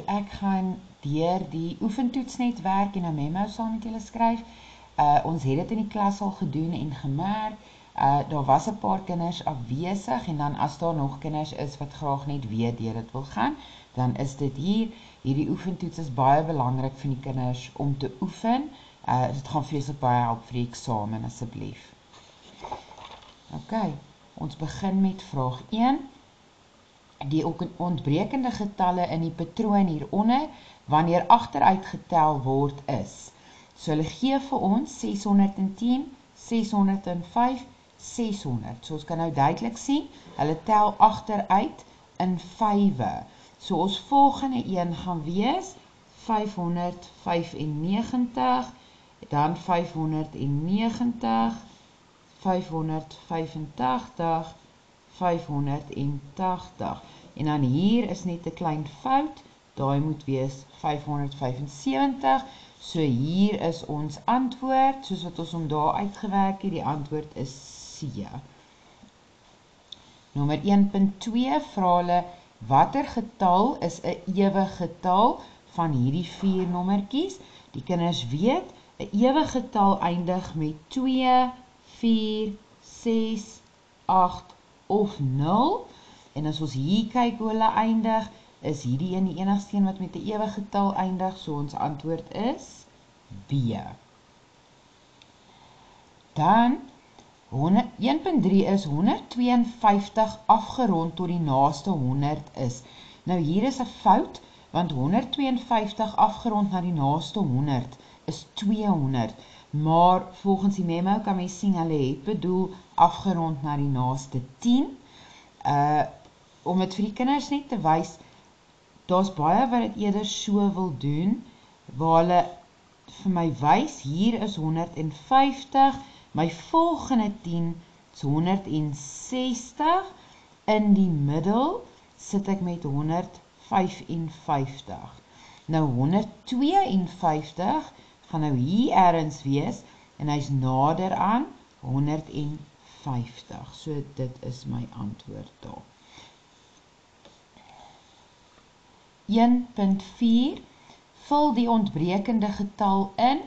ek gaan deur die oefentoets net werk en 'n memo saam met julle skryf. Ons het dit in die klas al gedoen en gemerk, daar was 'n paar kinders afwesig en dan as daar nog kinders is wat graag net weer deur dit wil gaan, dan is dit hier. Hierdie oefentoets is baie belangrik vir die kinders om te oefen. Dit gaan vreeslik baie help vir die eksamen asseblief. Ons begin met vraag 1. Die ontbrekende getalle in die patroon hieronder, wanneer agteruit getel word is. So hulle gee vir ons 610, 605, 600. So ons kan nou duidelik sien, hulle tel agteruit in 5e. So ons volgende een gaan wees 595, dan 590, 585, 580. En dan hier is net 'n klein fout, daai moet wees 575. So hier is ons antwoord, soos wat ons hom daar uitgewerk het, die antwoord is C. Nommer 1.2 vra hulle, watter getal is 'n ewige getal van hierdie 4 nommertjies? Die kinders weet, 'n ewige getal eindig met 2, 4, 6, 8 of 0. En as ons hier kyk hoe hulle eindig, is hierdie een die enigste een wat met 'n ewige getal eindig, so ons antwoord is B. Dan 1.3 is 152 afgerond tot die naaste 100 is. Nou hier is 'n fout, want 152 afgerond na die naaste 100 is 200. Maar volgens die memo kan mens sien, hulle het bedoel afgerond na die naaste 10. Om het vir die kinders net te wys, daar's baie wat dit eerder so wil doen, waar hulle vir my wys, hier is 150, my volgende 10 is 160, in die middel sit ek met 155. Nou 152 gaan nou hier ergens wees, en hy is nader aan 150. So dit is my antwoord daar. 1.4 Vul die ontbrekende getal in.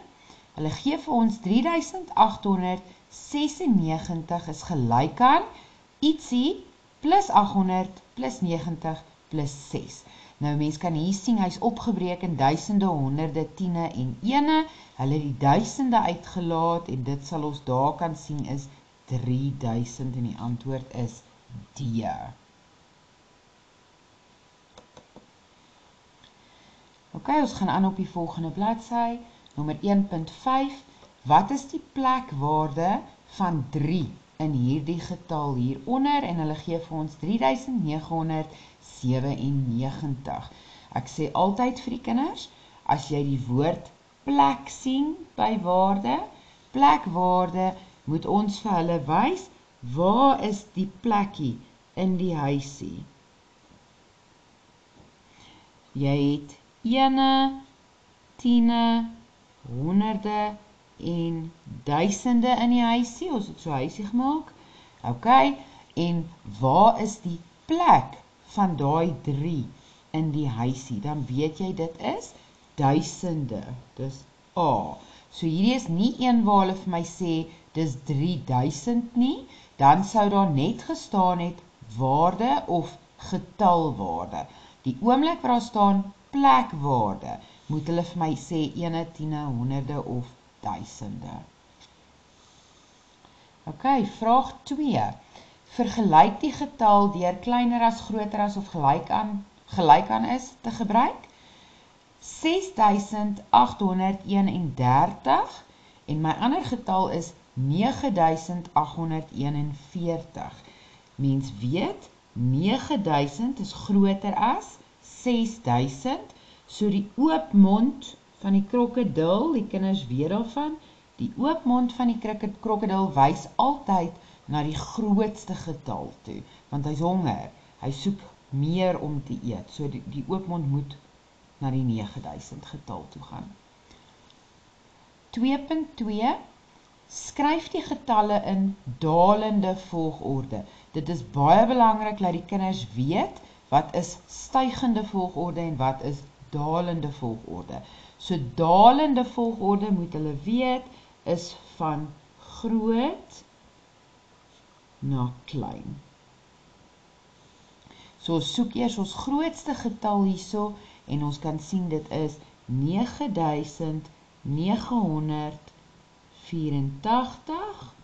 Hulle gee vir ons 3896 is gelyk aan ietsie plus 800 plus 90 plus 6. Nou mens kan hier sien, hy is opgebreek in duisende, honderde, tiene en ene. Hulle het die duisende uitgelaat en dit sal ons daar kan sien is 3000 en die antwoord is D. Ons gaan aan op die volgende bladsy. Nommer 1.5. Wat is die plekwaarde van 3 in hierdie getal hieronder? En hulle gee vir ons 3997. Ek sê altyd vir die kinders, as jy die woord plek sien by waarde, plekwaarde moet ons vir hulle wys, waar is die plekkie in die huisie? Jy het ene, tiene, honderde en duisende in die huisie, ons het so huisie gemaak. En waar is die plek van daai 3 in die huisie? Dan weet jy dit is duisende, dis A. So hierdie is nie een waar hulle vir my sê, dis 3000 nie, dan sou daar net gestaan het waarde of getalwaarde. Die oomblik waar daar staan plekwaarde, moet hulle vir my sê ene, tiene, honderde of duisende. Vraag 2. Vergelyk die getal deur kleiner as, groter as of gelyk aan is te gebruik. 6831 en my ander getal is 9841. Mens weet, 9000 is groter as 6000, so die oopmond van die krokodil, die kinders weet daarvan, die oopmond van die krokodil wys altyd na die grootste getal toe, want hy is honger, hy soek meer om te eet, so die oopmond moet na die 9000 getal toe gaan. 2.2 Skryf die getalle in dalende volgorde. Dit is baie belangrik dat die kinders weet wat is stygende volgorde en wat is dalende volgorde. So dalende volgorde moet hulle weet is van groot na klein. So ons soek eers ons grootste getal hierso en ons kan sien dit is 9984.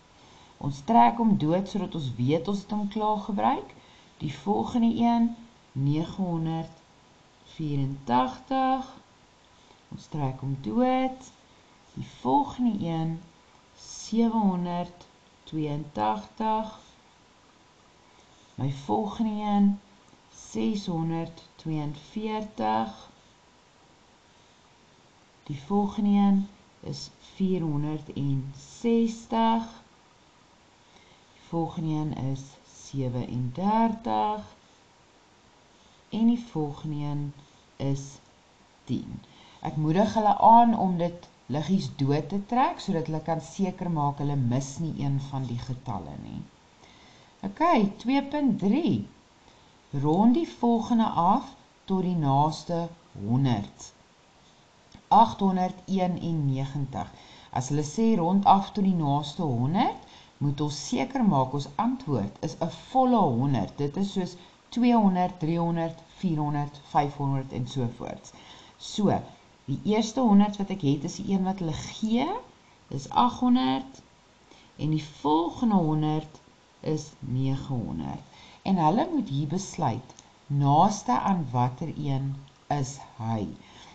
Ons trek hom dood sodat ons weet ons het hom klaar gebruik. Die volgende een 984. Ons trek hom dood. Die volgende een 782. My volgende een 642. Die volgende een is 460. Die volgende een is 37. En die volgende een is 10. Ek moedig hulle aan om dit liggies dood te trek, sodat hulle kan seker maak hulle mis nie een van die getalle nie. Ok, 2.3. Rond die volgende af tot die naaste 100. 891. As hulle sê rond af tot die naaste 100, moet ons seker maak ons antwoord is 'n volle 100. Dit is soos 200, 300, 400, 500 en sovoorts. So, die eerste 100 wat ek het is die een wat hulle gee, is 800, en die volgende 100 is 900. En hulle moet hier besluit, naaste aan watter een is hy.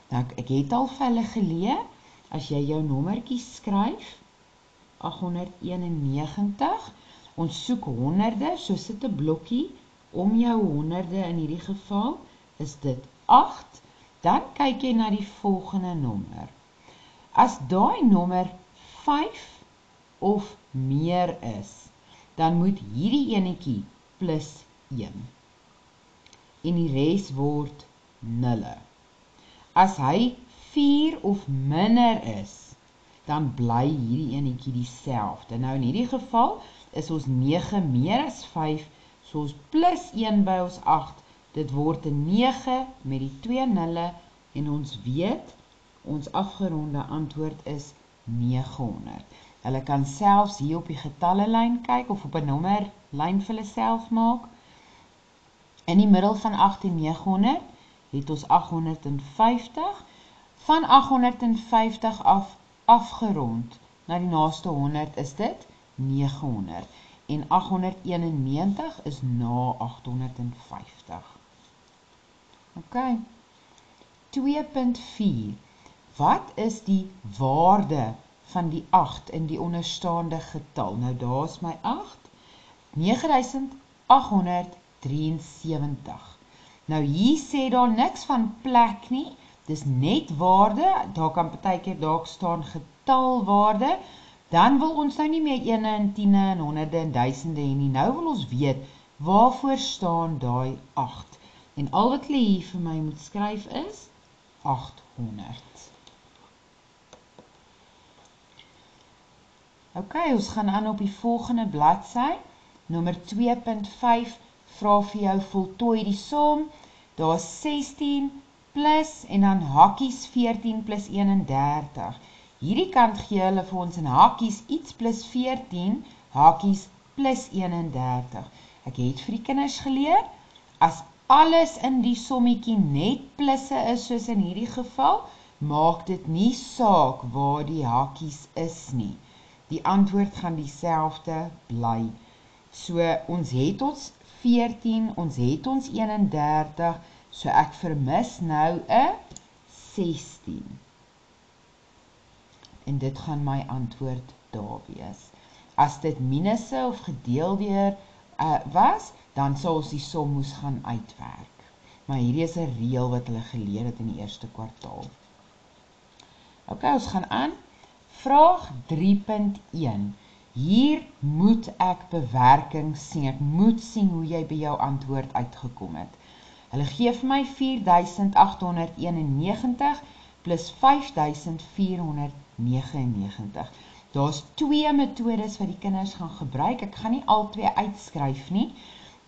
Nou, ek het al vir hulle geleer, as jy jou nommertjies skryf, 891, ons soek honderde, so sit 'n blokkie om jou honderde in hierdie geval, is dit 8, dan kyk jy na die volgende nommer. As daai nommer 5 of meer is, dan moet hierdie enetjie plus 1. En die res word nulle. As hy 4 of minder is, dan bly hierdie enetjie dieselfde. Nou in hierdie geval is ons 9 meer as 5, so ons plus 1 by ons 8, dit word 'n 9 met die 2 nulle, en ons weet, ons afgeronde antwoord is 900. Hulle kan selfs hier op die getallelyn kyk, of op 'n nommerlyn vir hulle self maak. In die middel van 8 en 900, het ons 850, van 850 afgerond, na die naaste 100 is dit 900, en 891 is na 850. Ok, 2.4, wat is die waarde van die 8 in die onderstaande getal? Nou daar is my 8, 9873. Nou hier sê daar niks van plek nie, dis net waarde, daar kan partykeer dalk staan getalwaarde, dan wil ons nou nie meer ene en tiene en honderde en duisende hê nie, nou wil ons weet, waarvoor staan daai 8? En al wat hulle hier vir my moet skryf is 800. Ok, ons gaan aan op die volgende bladsy, nommer 2.5, vra vir jou voltooi die som, daar is 16 plus, en dan hakkies 14 plus 31. Hierdie kant gee hulle vir ons in hakkies iets plus 14, hakkies plus 31. Ek het vir die kinders geleer, as alles in die sommetjie net plusse is, soos in hierdie geval, maak dit nie saak waar die hakkies is nie. Die antwoord gaan dieselfde bly. So, ons het ons 14, ons het ons 31, so ek vermis nou 'n 16. En dit gaan my antwoord daar wees. As dit minusse of gedeel deur was, dan sal ons die som moes gaan uitwerk. Maar hierdie is 'n reël wat hulle geleer het in die eerste kwartaal. Ok, ons gaan aan. Vraag 3.1. Hier moet ek bewerking sien. Ek moet sien hoe jy by jou antwoord uitgekom het. Hulle gee vir my 4891 plus 5499. Daar's twee metodes wat die kinders gaan gebruik. Ek gaan nie al twee uitskryf nie.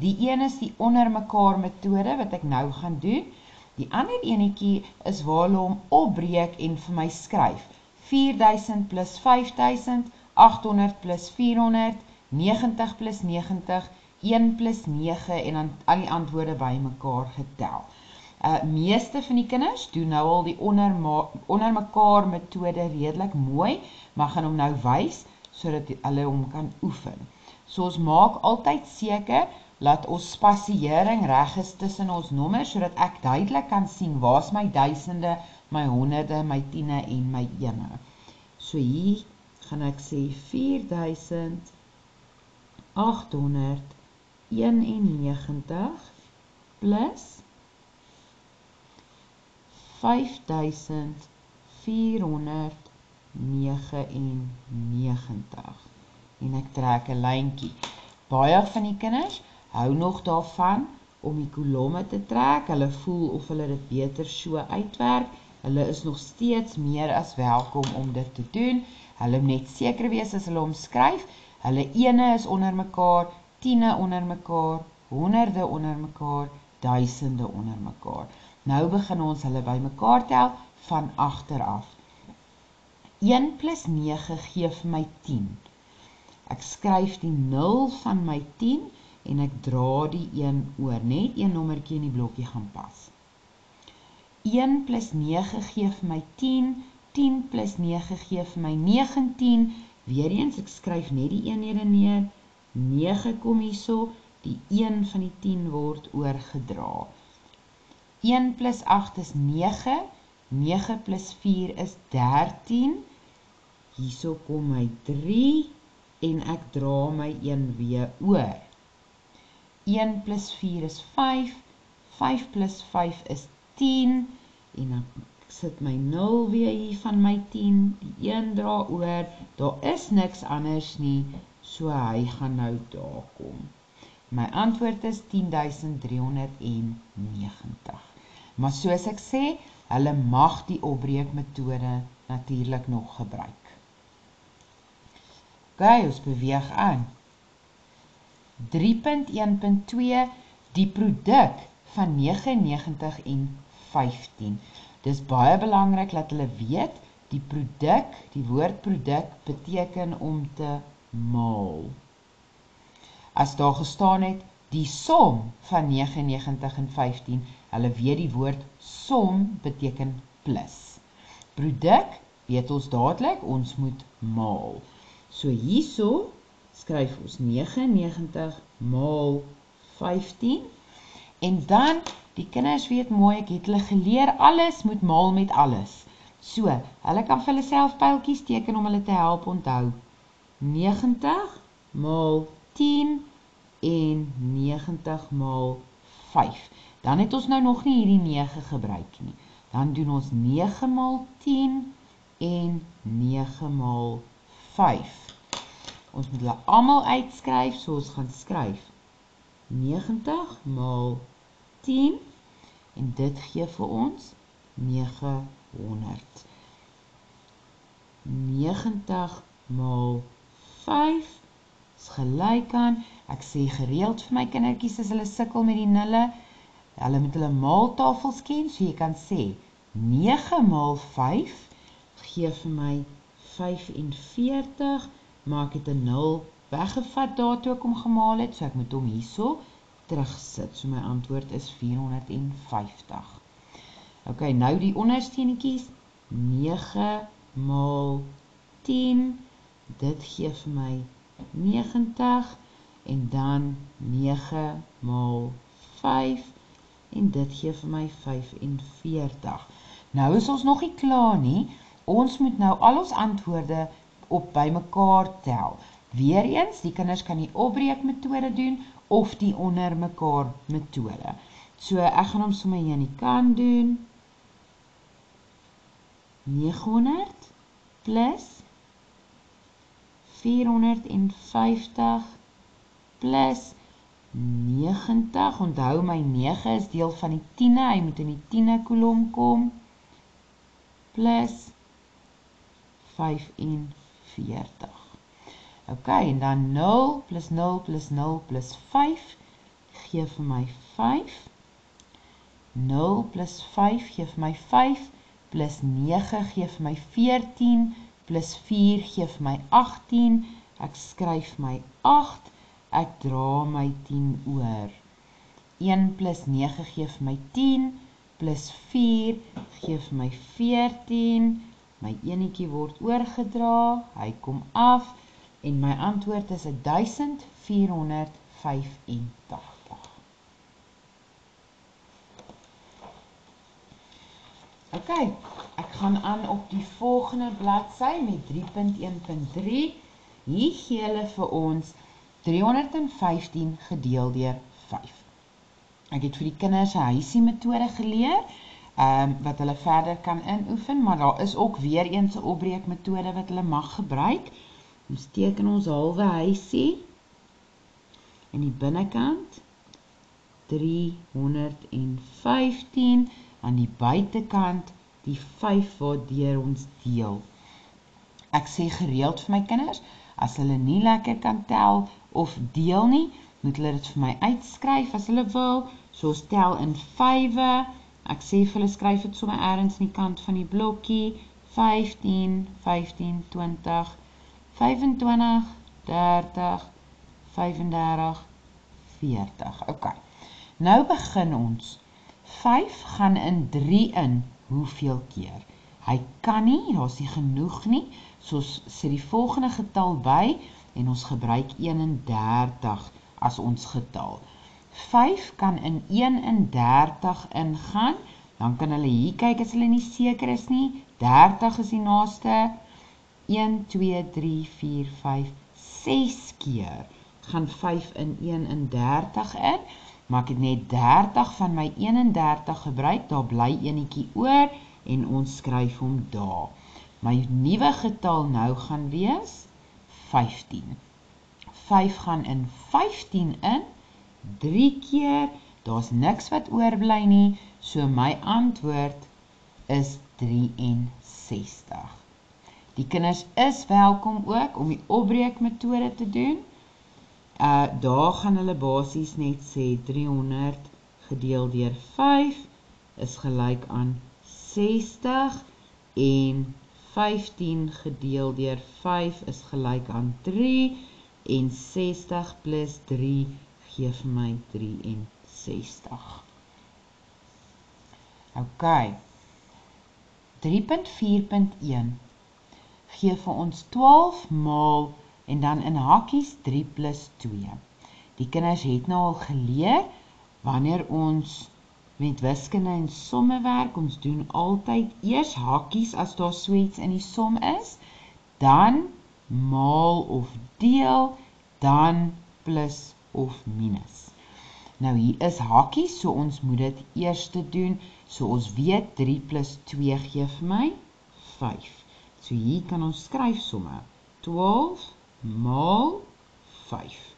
Die een is die onder mekaar metode wat ek nou gaan doen. Die ander enetjie is waar hulle hom opbreek en vir my skryf. 4000 plus 5000, 800 plus 400, 90 plus 90, 1 plus 9 en dan al die antwoorde by mekaar getel. Meeste van die kinders doen nou al die onder mekaar metode redelik mooi, maar gaan hom nou wys, sodat hulle hom kan oefen. So ons maak altyd seker, dat ons spasiering reg is tussen ons nommers, sodat ek duidelik kan sien, waar is my duisende, my honderde, my tiene en my ene. So hier gaan ek sê 4891 plus 5499 en ek trek 'n lyntjie. Baie van die kinders hou nog daarvan om die kolomme te trek, hulle voel of hulle dit beter so uitwerk, hulle is nog steeds meer as welkom om dit te doen, hulle moet net seker wees as hulle omskryf, hulle ene is onder mekaar, tiene onder mekaar, honderde onder mekaar, duisende onder mekaar. Nou begin ons hulle by mekaar tel van agter af. 1 plus 9 gee vir my 10. Ek skryf die 0 van my 10 en ek dra die 1 oor, net een nommertjie in die blokkie gaan pas. 1 plus 9 gee vir my 10, 10 plus 9 gee vir my 19, weer eens, ek skryf net die eenhede neer, 9 kom hierso, die 1 van die 10 word oorgedra. 1 plus 8 is 9, 9 plus 4 is 13, hierso kom my 3, en ek dra my 1 weer oor. 1 plus 4 is 5, 5 plus 5 is 10, en dan sit my 0 weer hier van my 10, die 1 dra oor, daar is niks anders nie, so hy gaan nou daar kom. My antwoord is 10.390. Maar soos ek sê, hulle mag die opbreekmetode natuurlik nog gebruik. Ok, ons beweeg aan. 3.1.2 Die produk van 99 en 15. Dis baie belangrik dat hulle weet, die produk, die woord produk beteken om te maal. As daar gestaan het, die som van 99 en 15, hulle weet die woord som beteken plus. Produk, weet ons dadelik, ons moet maal. So hierso skryf ons 99 maal 15, en dan, die kinders weet mooi, ek het hulle geleer, alles moet maal met alles. So, hulle kan vir hulle self pyltjies teken om hulle te help onthou. 90 maal 10 en 90 maal 5. Dan het ons nou nog nie hierdie 9 gebruik nie. Dan doen ons 9 maal 10 en 9 maal 5. Ons moet hulle almal uitskryf, so ons gaan skryf 90 maal 10 en dit gee vir ons 900. 90 maal 5 is gelyk aan, ek sê gereeld vir my kindertjies as hulle sukkel met die nulle, hulle moet hulle maaltafels ken, so jy kan sê 9 maal 5 gee vir my 45, maar ek het 'n 0 weggevat daartoe ek hom gemaal het, so ek moet hom hierso terugsit, so my antwoord is 450. Ok, nou die ondersteunetjies, 9 maal 10, dit gee vir my 90, en dan 9 maal 5, en dit gee vir my 45. Nou is ons nog nie klaar nie, ons moet nou al ons antwoorde op by mekaar tel. Weereens, die kinders kan die opbreekmetode doen, of die onder mekaar metode. So, ek gaan hom sommer hier aan die kant doen. 900 plus 450 plus 90, onthou my 9 is deel van die tiene, hy moet in die tiene kolom kom, plus 45. Ok, en dan 0 plus 0 plus 0 plus 5 gee vir my 5. 0 plus 5 gee vir my 5, plus 9 gee vir my 14, plus 4 gee vir my 18, ek skryf my 8, ek dra my 10 oor. 1 plus 9 gee vir my 10, plus 4 gee vir my 14, my enetjie word oorgedra, hy kom af, en my antwoord is 1485. Ok, ek gaan aan op die volgende bladsy met 3.1.3. Hier gee hulle vir ons 315 gedeel deur 5. Ek het vir die kinders 'n huisie metode geleer, wat hulle verder kan inoefen, maar daar is ook weer eens 'n opbreekmetode wat hulle mag gebruik. Ons teken ons halwe huisie, en die binnekant 315, aan die buitekant die 5 waardeur ons deel. Ek sê gereeld vir my kinders, as hulle nie lekker kan tel of deel nie, moet hulle dit vir my uitskryf as hulle wil, soos tel in 5, ek sê vir hulle skryf dit sommer ergens in die kant van die blokkie, 15, 15, 20, 25, 30, 35, 40. Ok, nou begin ons. 5 gaan in 3 in, hoeveel keer? Hy kan nie, daar is nie genoeg nie, soos sit die volgende getal by, en ons gebruik 31 as ons getal. 5 kan in 31 ingaan, dan kan hulle hier kyk as hulle nie seker is nie, 30 is die naaste, 1, 2, 3, 4, 5, 6 keer gaan 5 in 31 in, maar ek het net 30 van my 31 gebruik, daar bly enetjie oor, en ons skryf hom daar. My nuwe getal nou gaan wees 15. 5 gaan in 15 in, 3 keer, daar's niks wat oorbly nie, so my antwoord is 63. Die kinders is welkom ook om die opbreekmetode te doen. Daar gaan hulle basies net sê 300 gedeel deur 5 is gelyk aan 60 en 15 gedeel deur 5 is gelyk aan 3 en 60 plus 3 gee vir my 63. Ok, 3.4.1 gee vir ons 12 maal en dan in hakkies 3 plus 2. Die kinders het nou al geleer, wanneer ons met wiskunde en somme werk, ons doen altyd eers hakkies as daar so iets in die som is, dan maal of deel, dan plus of minus. Nou hier is hakkies, so ons moet dit eers doen, so ons weet 3 plus 2 gee vir my 5. So hier kan ons skryf somme 12 maal 5.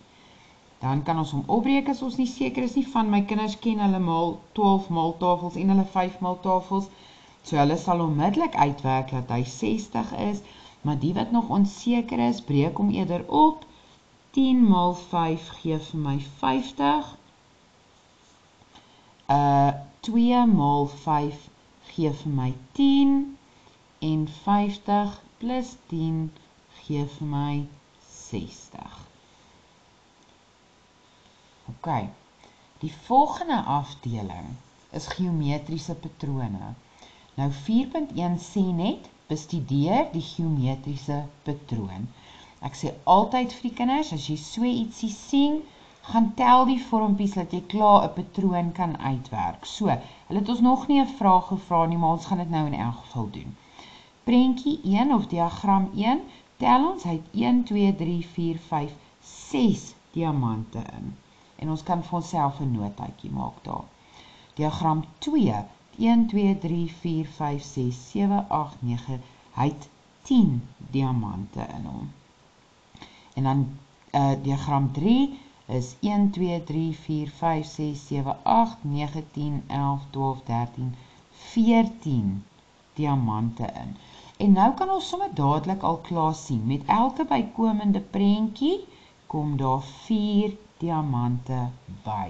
Dan kan ons hom opbreek as ons nie seker is nie, van my kinders ken hulle maal 12 maaltafels en hulle 5 maaltafels, so hulle sal onmiddellik uitwerk dat hy 60 is, maar die wat nog onseker is, breek hom eerder op, 10 maal 5 gee vir my 50, 2 maal 5 gee vir my 10, en 50 plus 10 gee vir my 60. Ok, die volgende afdeling is geometriese patrone. Nou 4.1 sê net, bestudeer die geometriese patroon. Ek sê altyd vir die kinders, as jy so ietsie sien, gaan tel die vormpies, dat jy klaar 'n patroon kan uitwerk. So, hulle het ons nog nie 'n vraag gevra nie, maar ons gaan dit nou in elk geval doen. Prentjie 1 of diagram 1, tel ons, hy het 1, 2, 3, 4, 5, 6 diamante in. En ons kan vir onsself 'n notaatjie maak daar. Diagram 2, 1, 2, 3, 4, 5, 6, 7, 8, 9, hy het 10 diamante in hom. En dan diagram 3 is 1, 2, 3, 4, 5, 6, 7, 8, 9, 10, 11, 12, 13, 14 diamante in. En nou kan ons sommer dadelik al klaar sien, met elke bykomende prentjie kom daar 4 diamante by.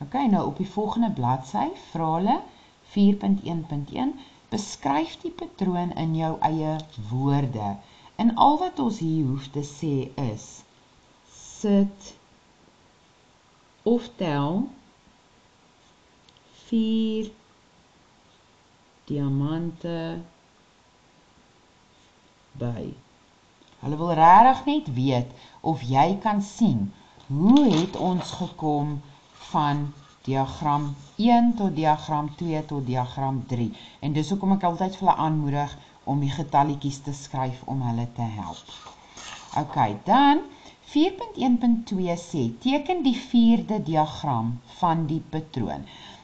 Ok, nou op die volgende bladsy, vra hulle 4.1.1, beskryf die patroon in jou eie woorde. En al wat ons hier hoef te sê is, sit of tel 4 diamante by. Hulle wil regtig net weet of jy kan sien, hoe het ons gekom van diagram 1 tot diagram 2 tot diagram 3. En dis hoekom ek altyd vir hulle aanmoedig om die getalletjies te skryf om hulle te help. Ok, dan 4.1.2 sê, teken die 4de diagram van die patroon.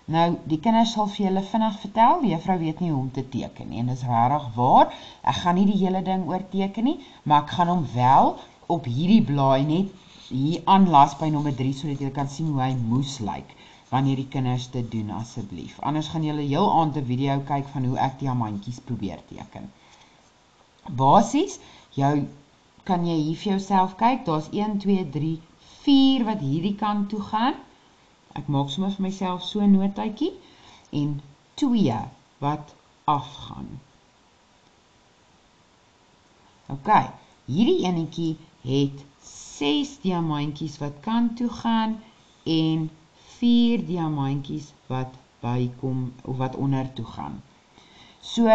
Nou, die kinders sal vir julle vinnig vertel, die juffrou weet nie hoe om te teken nie, en dis regtig waar, ek gaan nie die hele ding oorteken nie, maar ek gaan hom wel op hierdie blaai net hier aanlas by nommer 3, sodat julle kan sien hoe hy moes lyk, wanneer die kinders dit doen asseblief. Anders gaan julle heel aand 'n video kyk van hoe ek diamantjies probeer teken. Basies, kan jy hier vir jouself kyk, daar's 1, 2, 3, 4 wat hierdie kant toe gaan. Ek maak sommer vir myself so 'n notaatjie en 2 wat afgaan. Ok, hierdie enetjie het 6 diamantjies wat kant toe gaan en 4 diamantjies wat bykom of wat onder toe gaan. So,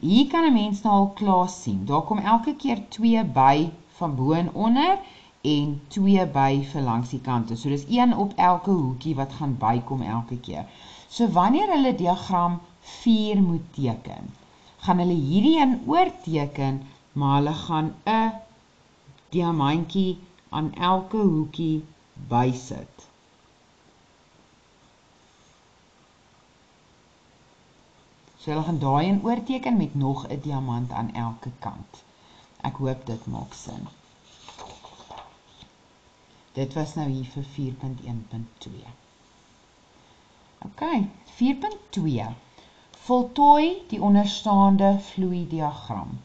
hier kan 'n mens nou al klaar sien. Daar kom elke keer 2 by van bo en onder en 2 by vir langs die kante. So, dis 1 op elke hoekie wat gaan bykom elke keer. So, wanneer hulle diagram 4 moet teken, gaan hulle hierdie een oorteken, maar hulle gaan 'n diamantjie aan elke hoekie bysit. So hulle gaan daai een oorteken met nog 'n diamant aan elke kant. Ek hoop dit maak sin. Dit was nou hier vir 4.1.2. Ok, 4.2. Voltooi die onderstaande vloeidiagram.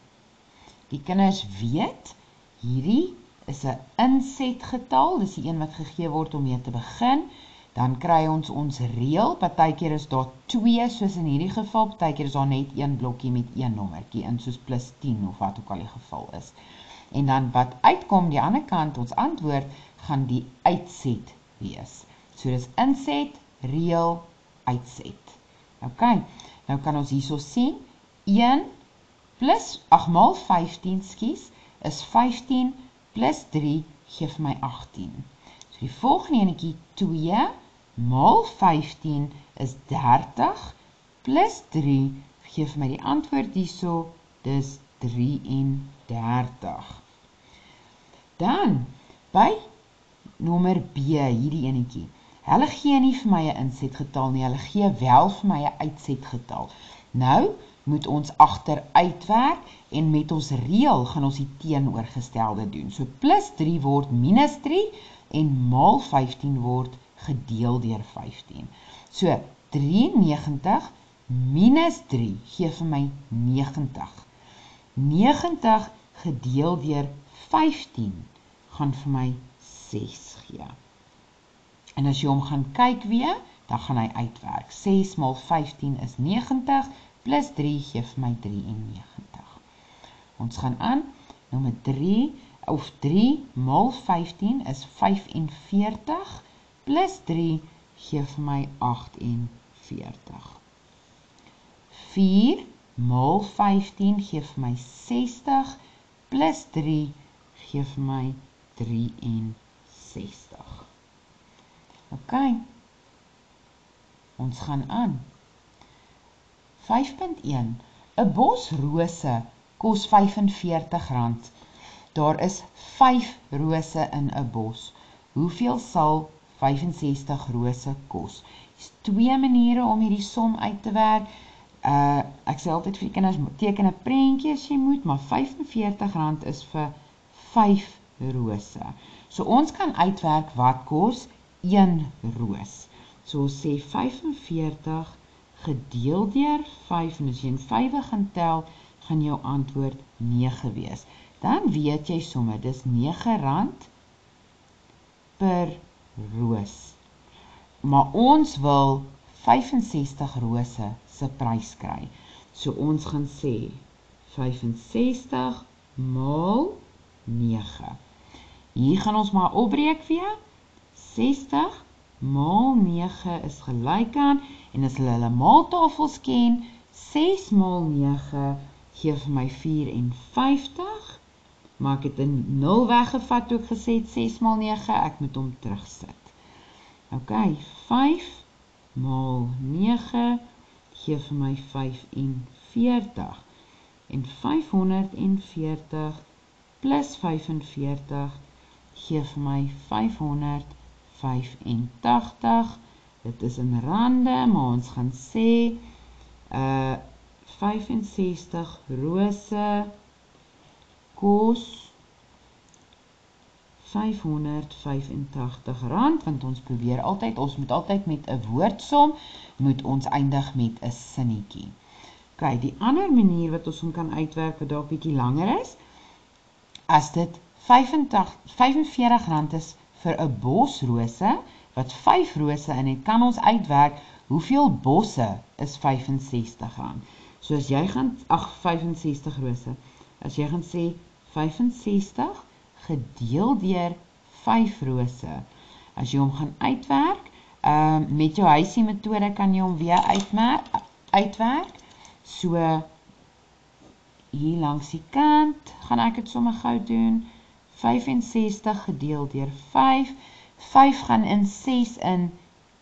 Die kinders weet, hierdie is 'n insetgetal, dis die een wat gegee word om mee te begin. Dan kry ons reël, partykeer is daar 2, soos in hierdie geval, partykeer is daar net 1 blokkie met 1 nommertjie in, soos plus 10 of wat ook al die geval is. En dan wat uitkom, die ander kant, ons antwoord, gaan die uitset wees. So dis inset, reël, uitset. Ok, nou kan ons hierso sien, 1 plus, maal 15, is 15 plus 3 gee vir my 18. So die volgende enetjie 2 maal 15 is 30 plus 3 gee vir my die antwoord hierso, dis 33. Dan, by nommer B, hierdie enetjie, hulle gee nie vir my 'n insetgetal nie, hulle gee wel vir my 'n uitsetgetal. Nou, moet ons agteruitwerk en met ons reël gaan ons die teenoorgestelde doen. So plus 3 word minus 3 en maal 15 word gedeel deur 15. So 93 minus 3 gee vir my 90. 90 gedeel deur 15 gaan vir my 6 gee. En as jy hom gaan kyk weer, dan gaan hy uitwerk. 6 maal 15 is 90, plus 3 gee vir my 93. Ons gaan aan, nommer 3 maal 15 is 45, plus 3 gee vir my 48. 4 maal 15 gee vir my 60, plus 3 gee vir my 63. Ok, ons gaan aan. 5.1, 'n bos rose kos R45. Daar is 5 rose in 'n bos. Hoeveel sal 65 rose kos? Dis 2 maniere om hierdie som uit te werk. Ek sê altyd vir die kinders, teken 'n prentjie as jy moet, maar R45 is vir 5 rose. So ons kan uitwerk wat kos 1 roos. So ons sê 45 gedeel deur 5, en as jy in 5 gaan tel, gaan jou antwoord 9 wees. dan weet jy sommer, dis R9 per roos. Maar ons wil 65 rose se prys kry. So ons gaan sê 65 maal 9. Hier gaan ons maar opbreek weer. 60 maal 9 is gelyk aan, en as hulle maaltafels ken, 6 maal 9 gee vir my 54, maar ek het 'n 0 weggevat toe ek gesê het 6 maal 9, ek moet hom terugsit. Ok, 5 maal 9 gee vir my 45, en 540 plus 45 gee vir my 585, dit is in rande, maar ons gaan sê, 65 rose kos R585, want ons probeer altyd, ons moet altyd met 'n woordsom, moet ons eindig met 'n sinnetjie. Ok, die ander manier wat ons hom kan uitwerk, wat dalk bietjie langer is, as dit R45 is vir 'n bos rose, wat 5 rose in het, kan ons uitwerk, hoeveel bosse is R65? So as jy gaan, 65 rose, as jy gaan sê 65 gedeel deur 5 rose, as jy hom gaan uitwerk, met jou huisie metode kan jy hom weer uitwerk, so hier langs die kant, gaan ek het sommer gou doen, 65 gedeel deur 5, 5 gaan in 6 in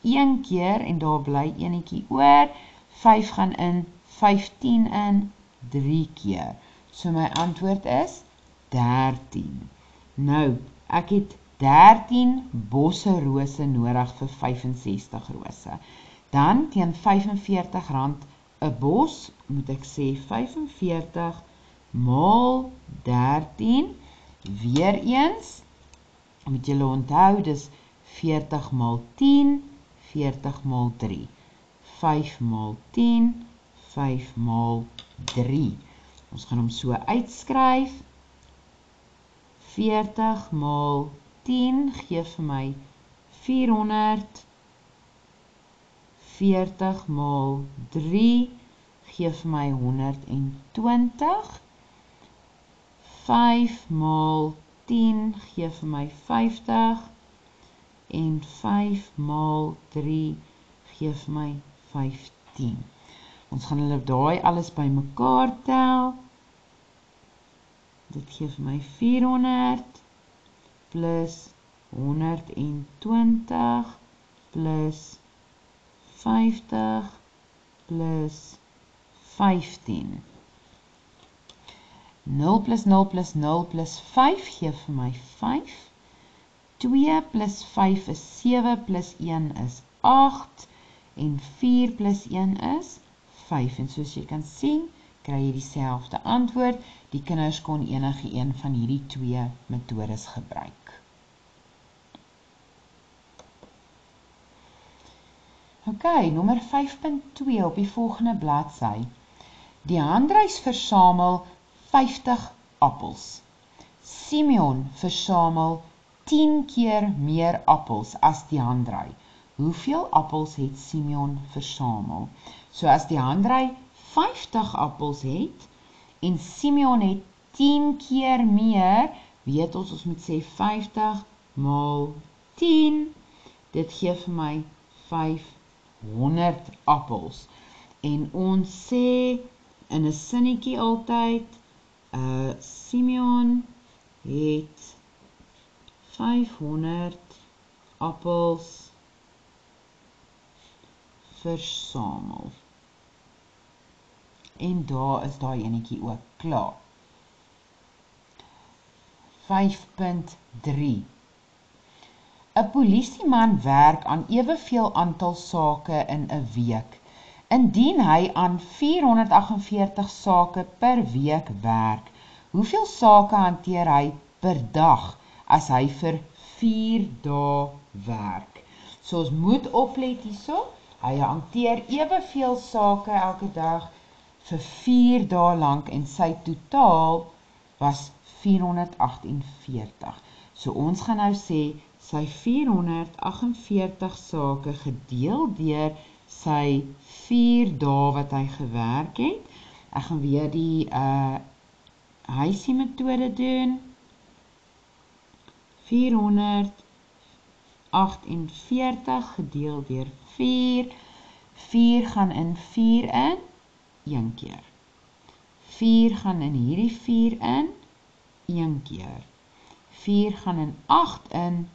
1 keer, en daar bly enetjie oor, 5 gaan in 15 in 3 keer, so my antwoord is 13. Nou, ek het 13 bosse rose nodig vir 65 rose. Dan, teen R45 'n bos, moet ek sê 45 maal 13, weer eens, moet julle onthou, dis 40 maal 10, 40 maal 3, 5 maal 10, 5 maal 3. Ons gaan hom so uitskryf, 40 maal 10 gee vir my 400, 40 maal 3 gee vir my 120, 5 maal 10 gee vir my 50, en 5 maal 3 gee vir my 15. Ons gaan hulle daai alles by mekaar tel. Dit gee vir my 400 plus 120 plus 50 plus 15. 0 plus 0 plus 0 plus 5 gee vir my 5. 2 plus 5 is 7 plus 1 is 8. En 4 plus 1 is 5. En soos jy kan sien, kry jy dieselfde antwoord. Die kinders kon enige een van hierdie 2 metodes gebruik. Ok, nommer 5.2 op die volgende bladsy. Die handreis versamel 50 appels. Simeon versamel 10 keer meer appels as die handrei. Hoeveel appels het Simeon versamel? So as die handrei 50 appels het, en Simeon het 10 keer meer, weet ons moet sê 50 maal 10, dit gee vir my 500 appels. En ons sê in 'n sinnetjie altyd, Simeon het 500 appels versamel. En daar is daai enetjie ook klaar. 5.3 'n polisieman werk aan eweveel aantal sake in 'n week. Indien hy aan 448 sake per week werk, hoeveel sake hanteer hy per dag as hy vir 4 dae werk? So ons moet oplet hierso, hy hanteer eweveel sake elke dag vir 4 dae lank en sy totaal was 448. So ons gaan nou sê, sy 448 sake gedeel deur sy 4 dae wat hy gewerk het. Ek gaan weer die huisie metode doen. 448 gedeel deur 4. 4 gaan in 4 in, 1 keer. 4 gaan in hierdie 4 in, 1 keer. 4 gaan in 8 in,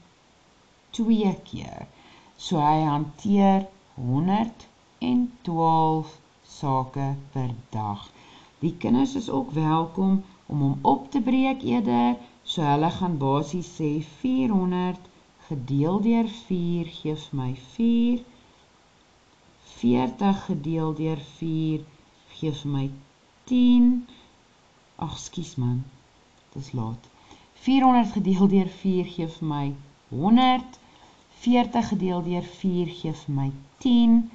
2 keer. So hy hanteer 112 sake per dag. Die kinders is ook welkom om hom op te breek eerder, so hulle gaan basies sê 400 gedeel deur 4 gee vir my 4. 40 gedeel deur 4 gee vir my 10. Ag, skus man, dit is laat. 400 gedeel deur 4 gee vir my 100. 40 gedeel deur 4 gee vir my 10.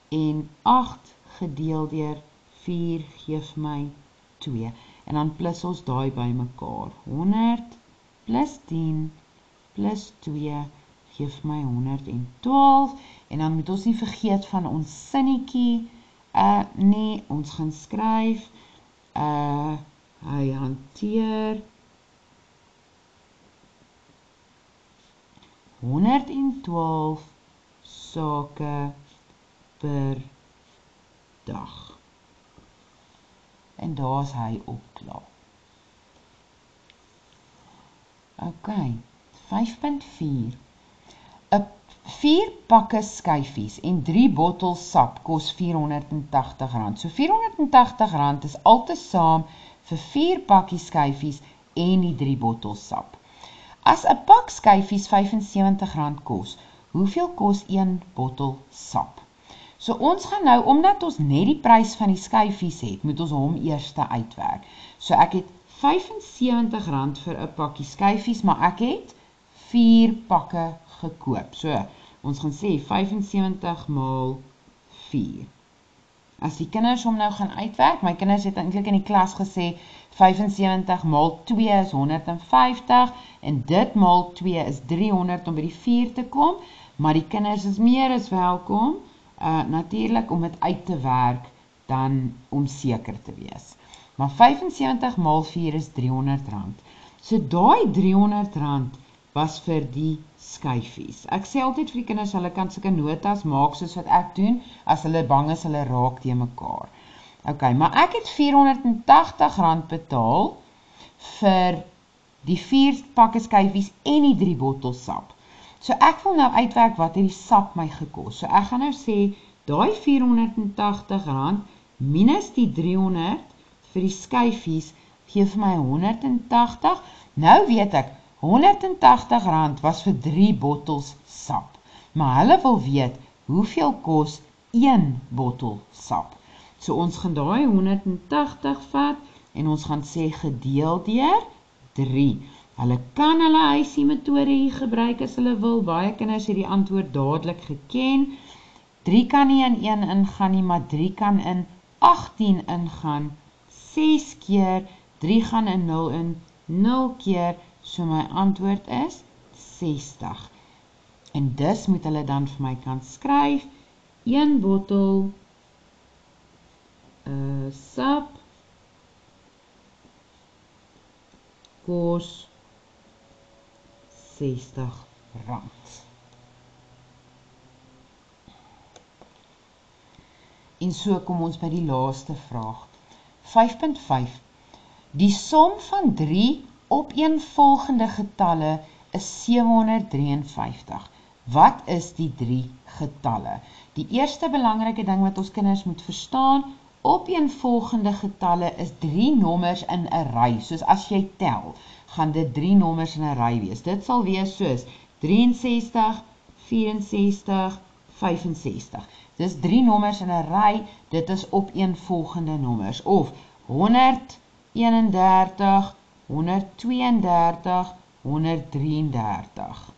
En 8 gedeel deur 4 gee vir my 2. En dan plus ons daai by mekaar. 100 plus 10 plus 2 gee vir my 112. En dan moet ons nie vergeet van ons sinnetjie. Nee, ons gaan skryf. Hy hanteer 112 sake per dag. En daar is hy ook klaar. Ok, 5.4. 4 pakke skyfies en 3 bottels sap kos R480. So R480 is altesaam vir 4 pakkie skyfies en die 3 bottels sap. As 'n pak skyfies R75 kos, hoeveel kos 1 bottel sap? So ons gaan nou, omdat ons net die prys van die skyfies het, moet ons hom eerste uitwerk. So ek het R75 vir 'n pakkie skyfies, maar ek het 4 pakke gekoop. So ons gaan sê 75 maal 4. As die kinders hom nou gaan uitwerk, my kinders het eintlik in die klas gesê 75 maal 2 is 150 en dit maal 2 is 300 om by die 4 te kom, maar die kinders is meer as welkom natuurlik om dit uit te werk dan om seker te wees. Maar 75 maal 4 is R300. So daai R300 was vir die skyfies. Ek sê altyd vir die kinders, hulle kan sulke notas maak soos wat ek doen, as hulle bang is, hulle raak teen mekaar. Ok, maar ek het R480 betaal vir die 4 pakke skyfies en die 3 bottels sap. So ek wil nou uitwerk wat het die sap my gekos. So ek gaan nou sê, daai R480 minus die 300 vir die skyfies gee vir my 180. Nou weet ek, R180 was vir 3 bottels sap. Maar hulle wil weet, hoeveel kos 1 bottel sap. So ons gaan daai 180 vat en ons gaan sê gedeel deur 3. Hulle kan hulle huisie metode hier gebruik as hulle wil. Baie kinders het die antwoord dadelik geken. 3 kan nie in 1 ingaan nie, maar 3 kan in 18 ingaan. 6 keer, 3 gaan in 0 in 0 keer, so my antwoord is 60. En dus moet hulle dan vir my kan skryf, 1 bottel sap kos R60. En so kom ons by die laaste vraag. 5.5. Die som van 3 opeenvolgende getalle is 753. Wat is die 3 getalle? Die eerste belangrike ding wat ons kinders moet verstaan, opeenvolgende getalle is 3 nommers in 'n ry. Soos as jy tel, gaan dit 3 nommers in 'n ry wees. Dit sal wees soos 63, 64, 65. Dis 3 nommers in 'n ry, dit is opeenvolgende nommers. Of 131, 132, 133.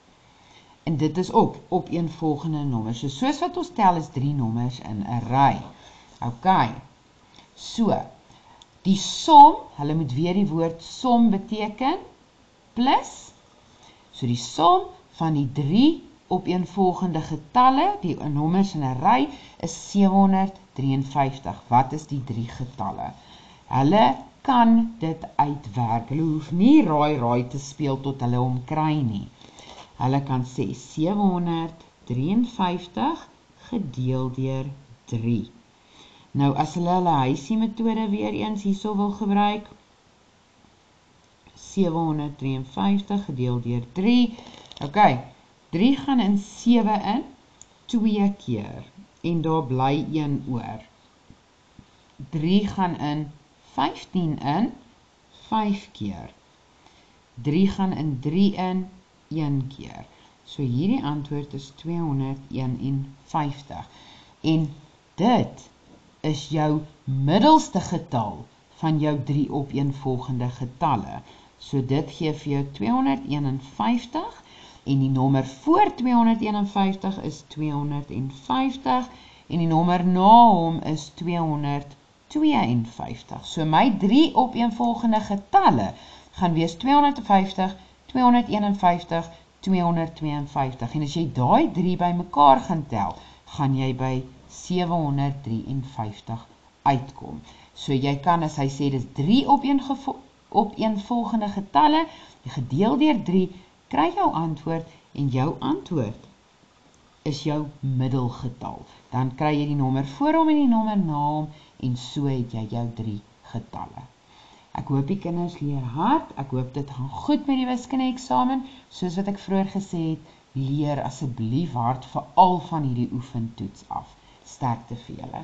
En dit is ook opeenvolgende nommers. So soos wat ons tel is 3 nommers in 'n ry. Ok, so, Die som, hulle moet weer die woord som beteken, plus, so die som van die 3 opeenvolgende getalle, die nommers in 'n ry, is 753. Wat is die 3 getalle? Hulle kan dit uitwerk. Hulle hoef nie raai te speel tot hulle hom kry nie. Hulle kan sê 753 gedeel deur 3. Nou as hulle hulle huisie metode weer eens hierso wil gebruik, 753 gedeel deur 3. Ok, 3 gaan in 7 in, 2 keer, en daar bly 1 oor. 3 gaan in 15 in, 5 keer. 3 gaan in 3 in, 1 keer. So hierdie antwoord is 251. En dit is jou middelste getal van jou 3 opeenvolgende getalle. So dit gee vir jou 251 en die nommer voor 251 is 250 en die nommer na hom is 252. So my 3 opeenvolgende getalle gaan wees 250, 251, 252. En as jy daai 3 by mekaar gaan tel, gaan jy by 753 uitkom. So jy kan, as hy sê, dis 3 opeenvolgende getalle, jy gedeel deur 3, kry jou antwoord, en jou antwoord is jou middelgetal. Dan kry jy die nommer voor hom en die nommer na hom, en so het jy jou 3 getalle. Ek hoop die kinders leer hard, ek hoop dit gaan goed met die wiskunde eksamen, soos wat ek vroeër gesê het, leer asseblief hard veral van hierdie oefentoets af. Sterkte vir julle.